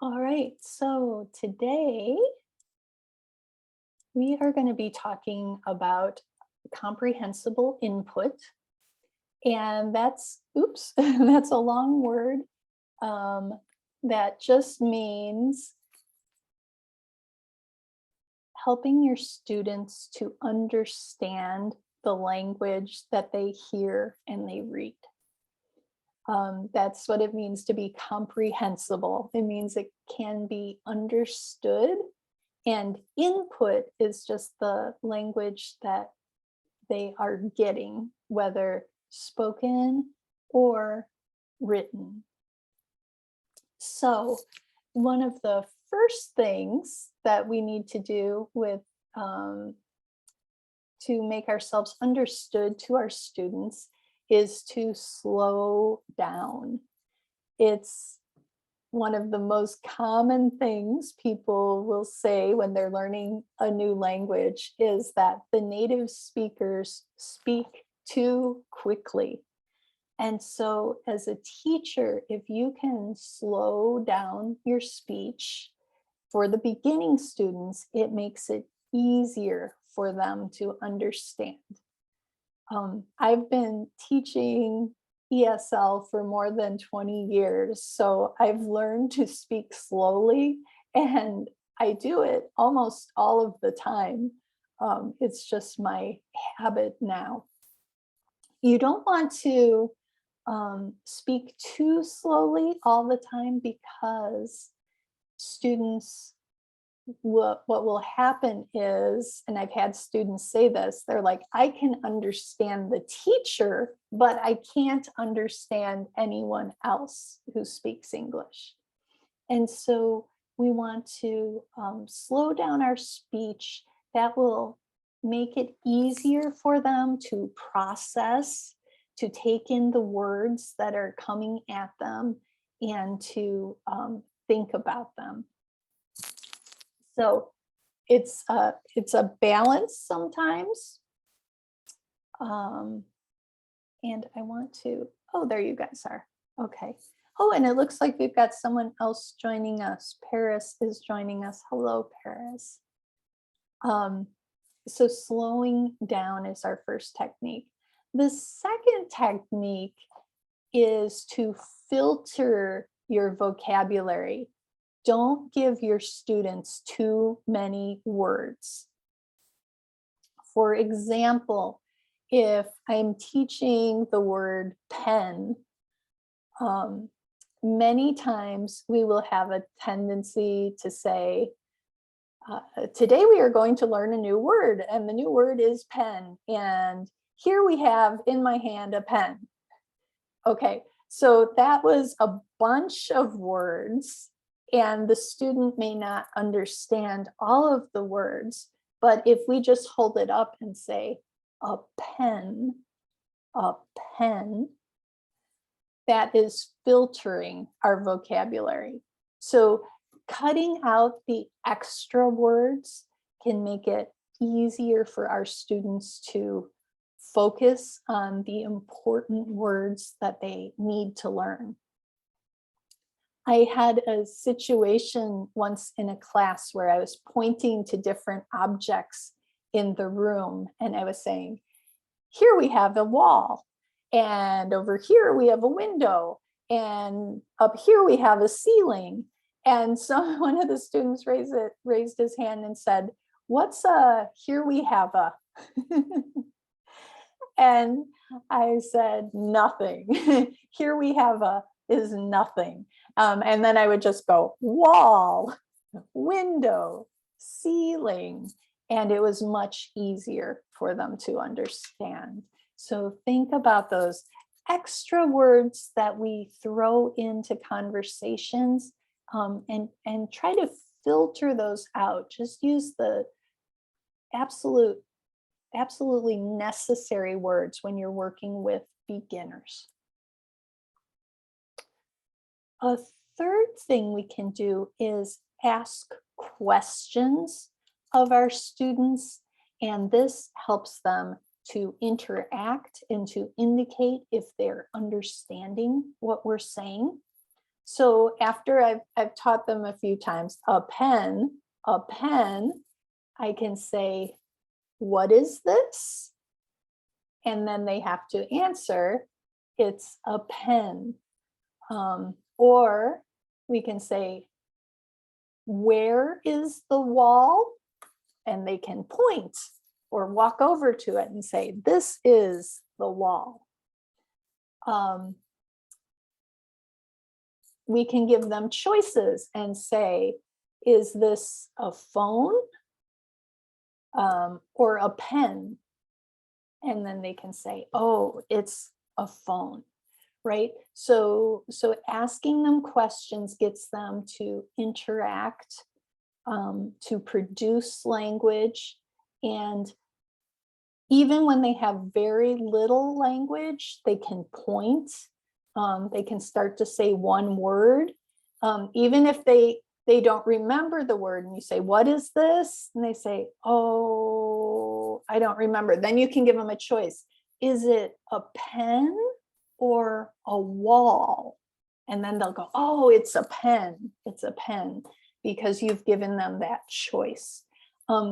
All right, so today we are going to be talking about comprehensible input. And that's, oops, that's a long word. Um, that just means helping your students to understand the language that they hear and they read. That's what it means to be comprehensible. It means it can be understood, and input is just the language that they are getting, whether spoken or written. So one of the first things that we need to do with to make ourselves understood to our students is to slow down. It's one of the most common things people will say when they're learning a new language is that the native speakers speak too quickly. And so as a teacher, if you can slow down your speech for the beginning students, it makes it easier for them to understand. I've been teaching ESL for more than 20 years, so I've learned to speak slowly, and I do it almost all of the time. It's just my habit now. You don't want to speak too slowly all the time, because students, what will happen is, and I've had students say this, they're like, I can understand the teacher, but I can't understand anyone else who speaks English. And so we want to slow down our speech. That will make it easier for them to process, to take in the words that are coming at them, and to think about them. So it's a balance sometimes. And I want to, oh, there you guys are. Okay. Oh, and it looks like we've got someone else joining us. Paris is joining us. Hello, Paris. So slowing down is our first technique. The second technique is to filter your vocabulary. Don't give your students too many words. For example, if I'm teaching the word pen, many times we will have a tendency to say, today we are going to learn a new word, and the new word is pen. And here we have in my hand a pen. Okay, so that was a bunch of words, and the student may not understand all of the words, but if we just hold it up and say, a pen, that is filtering our vocabulary. So cutting out the extra words can make it easier for our students to focus on the important words that they need to learn. I had a situation once in a class where I was pointing to different objects in the room, and I was saying, here we have a wall, and over here we have a window, and up here we have a ceiling. And so one of the students raised his hand and said, what's here we have a? And I said, nothing. Here we have a is nothing. And then I would just go wall, window, ceiling, and it was much easier for them to understand. So think about those extra words that we throw into conversations, and try to filter those out. Just use the absolutely necessary words when you're working with beginners. A third thing we can do is ask questions of our students, and this helps them to interact and to indicate if they're understanding what we're saying. So after I've taught them a few times, a pen, I can say, what is this? And then they have to answer, it's a pen. Or we can say, where is the wall? And they can point or walk over to it and say, this is the wall. We can give them choices and say, is this a phone or a pen? And then they can say, oh, it's a phone, right? So asking them questions gets them to interact, to produce language. And even when they have very little language, they can point, they can start to say one word. Even if they don't remember the word and you say, what is this? And they say, oh, I don't remember. Then you can give them a choice. Is it a pen or a wall? And then they'll go, oh, it's a pen. It's a pen, because you've given them that choice.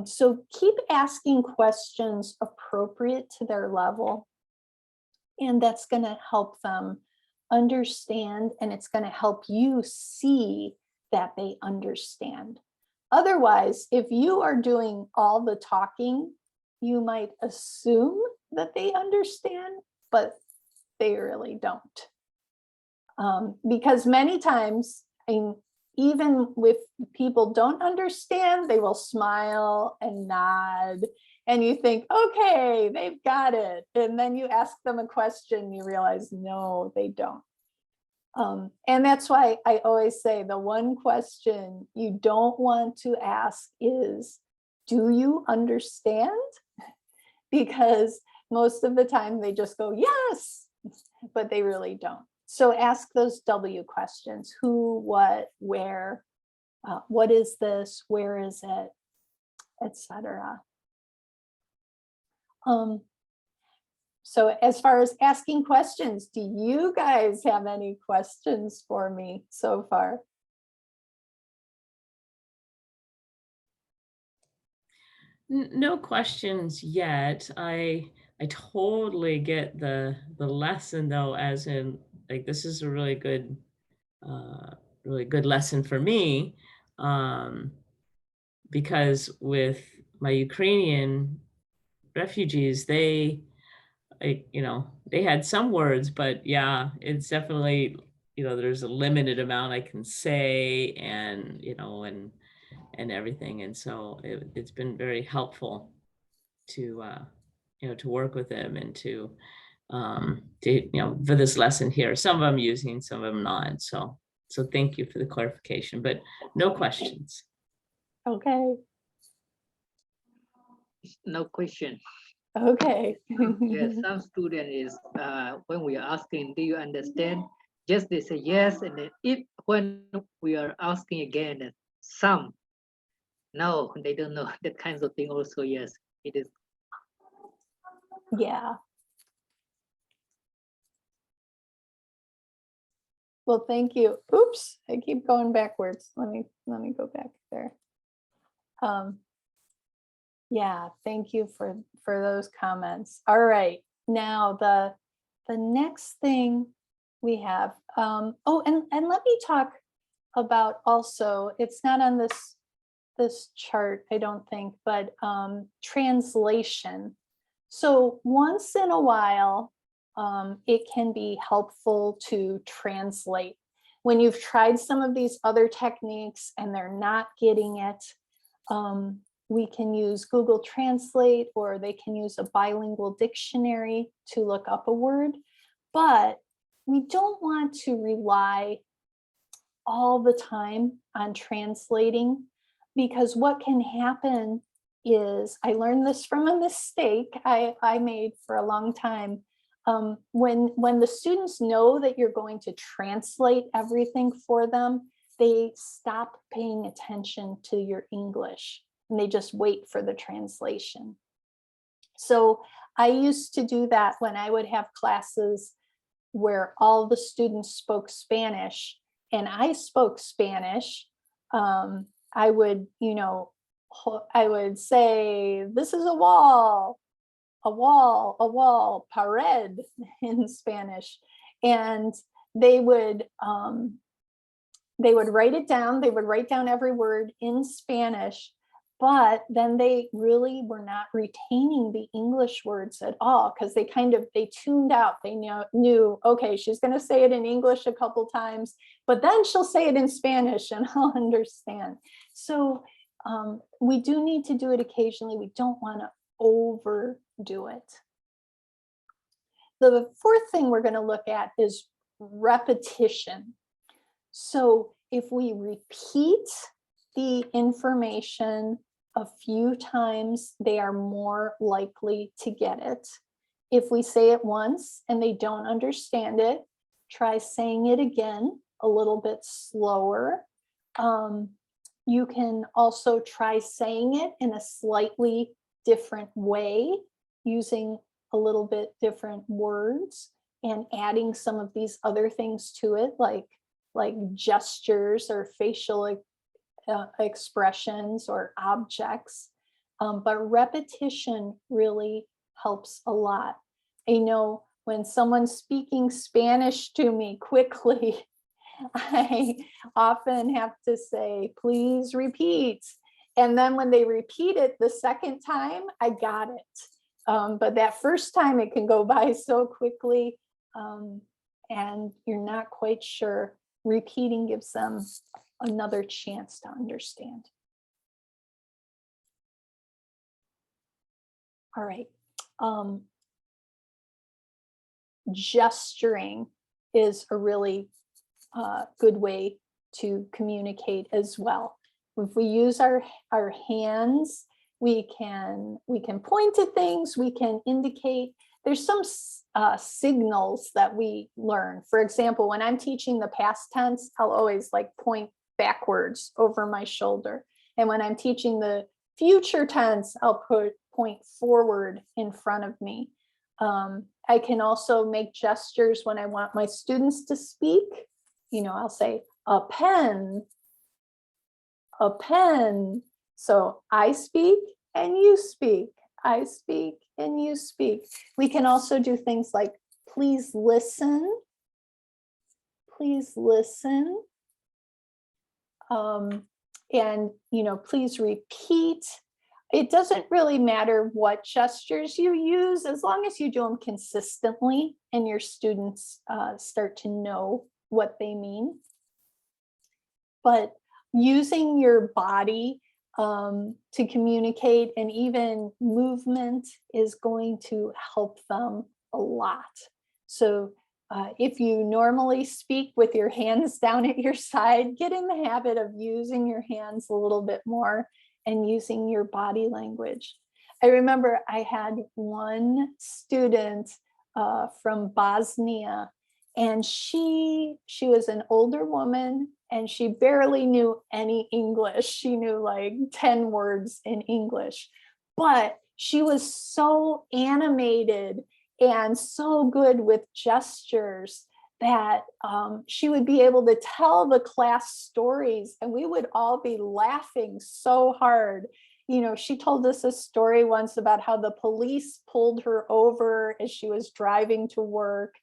So keep asking questions appropriate to their level. And that's going to help them understand, and it's going to help you see that they understand. Otherwise, if you are doing all the talking, you might assume that they understand, but they really don't. Because many times, even if people don't understand, they will smile and nod, and you think, okay, they've got it. And then you ask them a question, you realize, no, they don't. And that's why I always say the one question you don't want to ask is, do you understand? Because most of the time they just go, yes, but they really don't. So ask those W questions: who, what, where, what is this, where is it, etc. So as far as asking questions, do you guys have any questions for me so far? No questions yet. I totally get the lesson though, as in like this is a really good lesson for me, because with my Ukrainian refugees, they they had some words, but yeah, it's definitely, there's a limited amount I can say, and and everything. And so it's been very helpful to to work with them, and to for this lesson here. Some of them using, some of them not. So thank you for the clarification, but no questions. Okay. No question. Okay. Yes, some student is when we are asking, do you understand? Just they say yes, and then when we are asking again, some no, they don't know that kinds of thing. Also, yes, it is. Yeah. Well, thank you. Oops, I keep going backwards. Let me go back there. Yeah, thank you for those comments. All right, now the next thing we have. Oh, and let me talk about also. It's not on this chart, I don't think, but translation. So once in a while, it can be helpful to translate. When you've tried some of these other techniques and they're not getting it, we can use Google Translate, or they can use a bilingual dictionary to look up a word. But we don't want to rely all the time on translating, because what can happen is, I learned this from a mistake I made for a long time. When the students know that you're going to translate everything for them, they stop paying attention to your English and they just wait for the translation. So I used to do that when I would have classes where all the students spoke Spanish. and I spoke Spanish, I would, I would say, this is a wall, pared in Spanish. And they would write it down. They would write down every word in Spanish, but then they really were not retaining the English words at all, because they tuned out. They knew, okay, she's going to say it in English a couple times, but then she'll say it in Spanish and I'll understand. So we do need to do it occasionally. We don't want to overdo it. The fourth thing we're going to look at is repetition. So if we repeat the information a few times, they are more likely to get it. If we say it once and they don't understand it, try saying it again a little bit slower. You can also try saying it in a slightly different way, using a little bit different words and adding some of these other things to it, like gestures or facial expressions or objects. But repetition really helps a lot. I know when someone's speaking Spanish to me quickly, I often have to say, please repeat. And then when they repeat it the second time, I got it. But that first time it can go by so quickly, and you're not quite sure. Repeating gives them another chance to understand. All right. Gesturing is a really good way to communicate as well. If we use our hands, we can point to things, we can indicate. There's some signals that we learn. For example, when I'm teaching the past tense, I'll always point backwards over my shoulder. And when I'm teaching the future tense, I'll point forward in front of me. I can also make gestures when I want my students to speak. I'll say a pen, a pen. So I speak and you speak. I speak and you speak. We can also do things like, please listen. Please listen. And, please repeat. It doesn't really matter what gestures you use, as long as you do them consistently and your students start to know what they mean. But using your body to communicate, and even movement, is going to help them a lot. So if you normally speak with your hands down at your side, get in the habit of using your hands a little bit more and using your body language. I remember I had one student from Bosnia, and she was an older woman, and she barely knew any English. She knew 10 words in English, but she was so animated and so good with gestures that she would be able to tell the class stories, and we would all be laughing so hard. She told us a story once about how the police pulled her over as she was driving to work,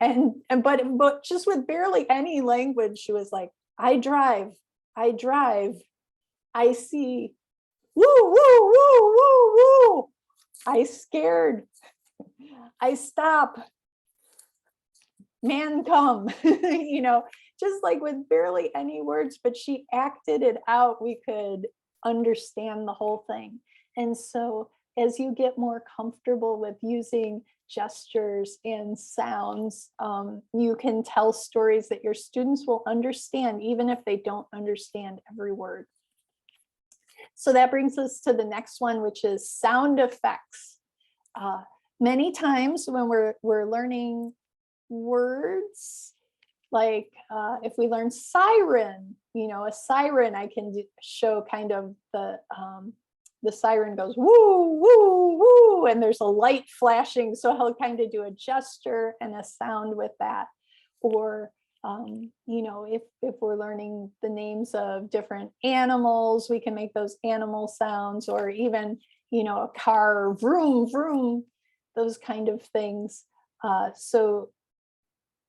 but just with barely any language, she was like, I drive, I see, woo, woo, woo, woo, woo, I scared, I stop, man come, just with barely any words, but she acted it out. We could understand the whole thing. And so as you get more comfortable with using gestures and sounds, you can tell stories that your students will understand, even if they don't understand every word. So that brings us to the next one, which is sound effects. Many times when we're learning words, if we learn siren, a siren, I can show kind of the siren goes woo, woo, woo, and there's a light flashing. So I'll kind of do a gesture and a sound with that. Or You know, if we're learning the names of different animals, we can make those animal sounds, or even, you know, a car, vroom, vroom, those kind of things. So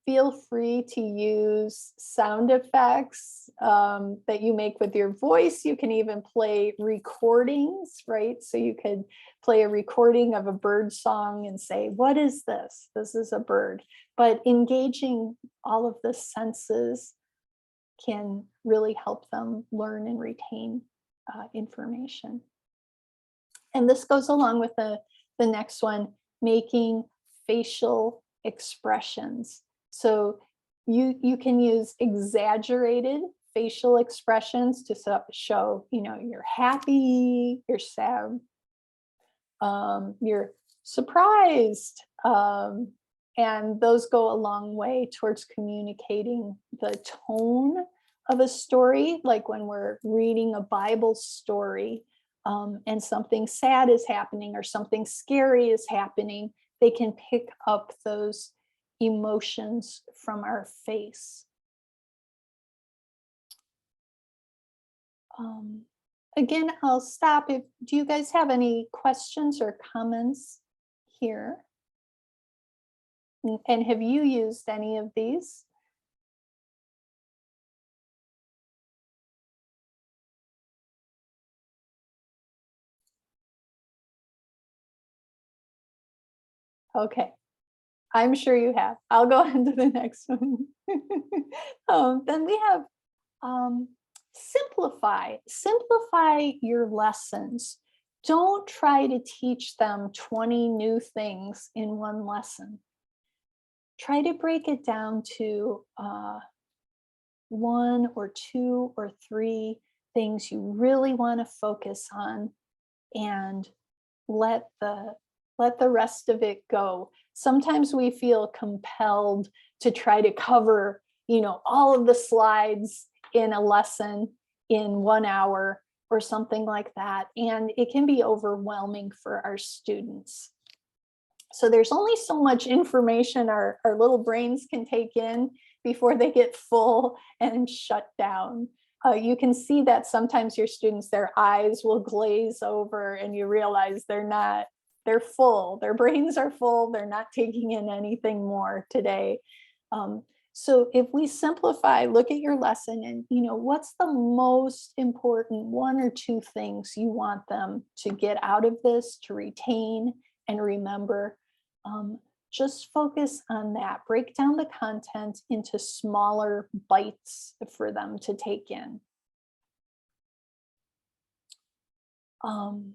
feel free to use sound effects that you make with your voice. You can even play recordings, right? So you could play a recording of a bird song and say, what is this? This is a bird. But engaging all of the senses can really help them learn and retain information. And this goes along with the next one, making facial expressions. So you can use exaggerated facial expressions to show, you know, you're happy, you're sad, you're surprised. And those go a long way towards communicating the tone of a story, like when we're reading a Bible story and something sad is happening or something scary is happening, they can pick up those emotions from our face. Again, I'll stop. Do you guys have any questions or comments here? And have you used any of these? Okay, I'm sure you have. I'll go on to the next one. Then we have simplify your lessons. Don't try to teach them 20 new things in one lesson. Try to break it down to 1 or 2 or 3 things you really want to focus on, and let the rest of it go. Sometimes we feel compelled to try to cover, you know, all of the slides in a lesson in 1 hour or something like that. And it can be overwhelming for our students. So there's only so much information our little brains can take in before they get full and shut down. You can see that sometimes your students, their eyes will glaze over and you realize they're full, their brains are full, they're not taking in anything more today. So if we simplify, look at your lesson and, you know, what's the most important 1 or 2 things you want them to get out of this, to retain and remember. Just focus on that. Break down the content into smaller bites for them to take in. And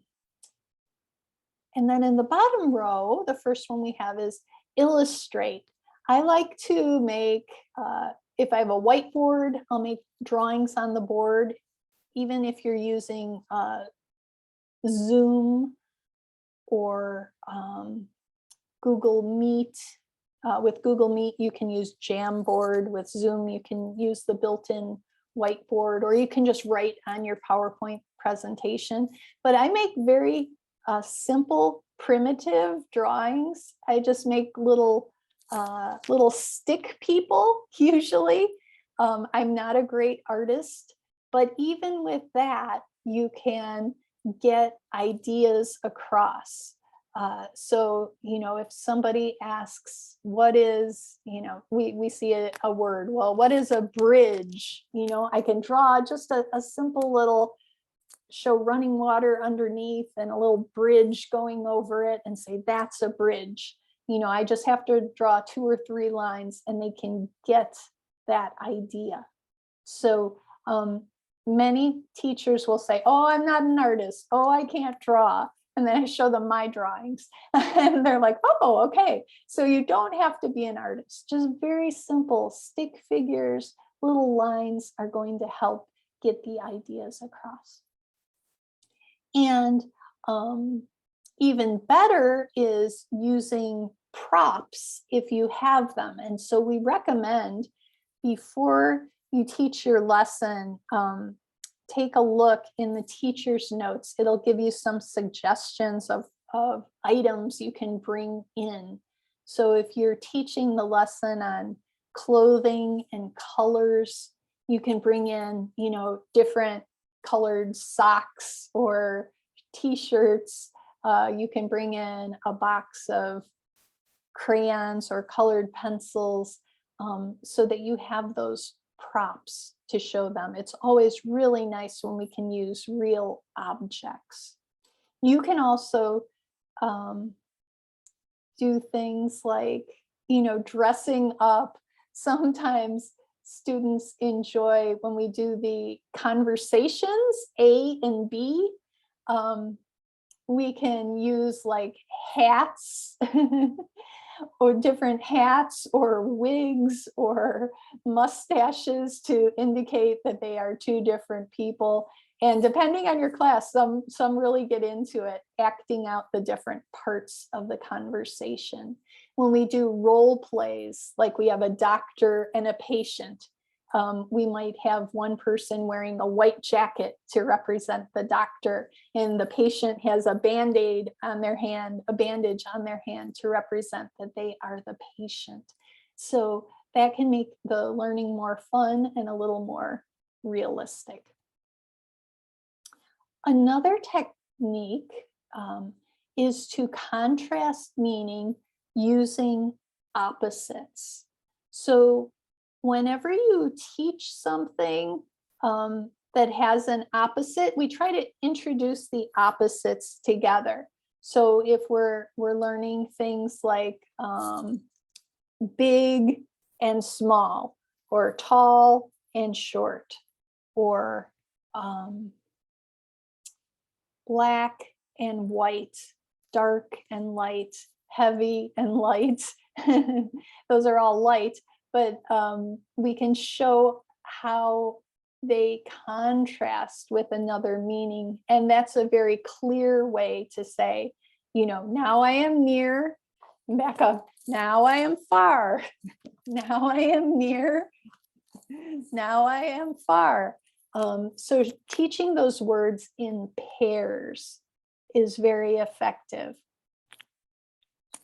then in the bottom row, the first one we have is illustrate. I like to make, if I have a whiteboard, I'll make drawings on the board. Even if you're using Zoom or Google Meet. With Google Meet, you can use Jamboard. With Zoom, you can use the built-in whiteboard, or you can just write on your PowerPoint presentation. But I make very simple, primitive drawings. I just make little stick people, usually. I'm not a great artist, but even with that, you can get ideas across. So, you know, if somebody asks, what is, you know, we see a word, well, what is a bridge? You know, I can draw just a simple little, show running water underneath and a little bridge going over it and say, that's a bridge. You know, I just have to draw 2 or 3 lines and they can get that idea. So many teachers will say, oh, I'm not an artist. Oh, I can't draw. And then I show them my drawings and they're like, oh, okay. So you don't have to be an artist. Just very simple stick figures, little lines are going to help get the ideas across. And even better is using props if you have them. And so we recommend, before you teach your lesson, take a look in the teacher's notes. It'll give you some suggestions of items you can bring in. So if you're teaching the lesson on clothing and colors. You can bring in, you know, different colored socks or t-shirts. You can bring in a box of crayons or colored pencils, so that you have those props to show them. It's always really nice when we can use real objects. You can also do things like, you know, dressing up. Sometimes students enjoy when we do the conversations, A and B. We can use like hats or different hats or wigs or mustaches to indicate that they are two different people. And depending on your class, some really get into it, acting out the different parts of the conversation. When we do role plays, like we have a doctor and a patient, we might have one person wearing a white jacket to represent the doctor, and the patient has a Band-Aid on their hand, a bandage on their hand to represent that they are the patient. So that can make the learning more fun and a little more realistic. Another technique is to contrast meaning using opposites. So whenever you teach something that has an opposite, we try to introduce the opposites together. So if we're learning things like big and small, or tall and short, or black and white, dark and light, heavy and light, those are all light, but we can show how they contrast with another meaning. And that's a very clear way to say, you know, now I am near, back up, now I am far, now I am near, now I am far. So teaching those words in pairs is very effective.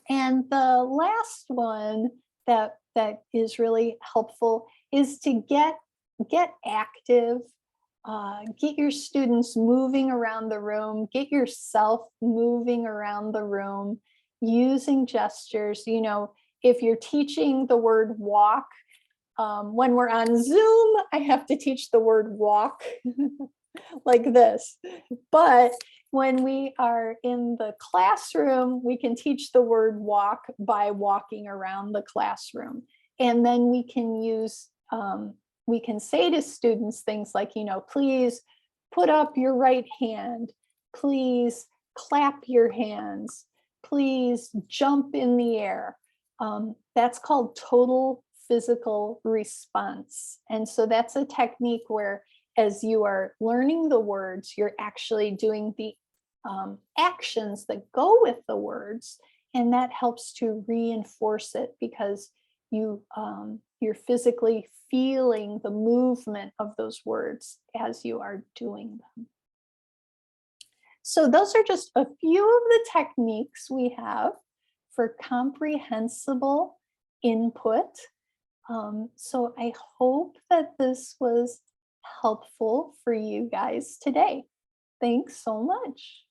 And the last one that is really helpful is to get active, get your students moving around the room, get yourself moving around the room, using gestures. You know, if you're teaching the word walk, when we're on Zoom, I have to teach the word walk like this. But when we are in the classroom, we can teach the word walk by walking around the classroom. And then we can use, we can say to students things like, you know, please put up your right hand, please clap your hands, please jump in the air. That's called total physical response. And so that's a technique where, as you are learning the words, you're actually doing the actions that go with the words, and that helps to reinforce it because you're physically feeling the movement of those words as you are doing them. So those are just a few of the techniques we have for comprehensible input. So I hope that this was helpful for you guys today. Thanks so much.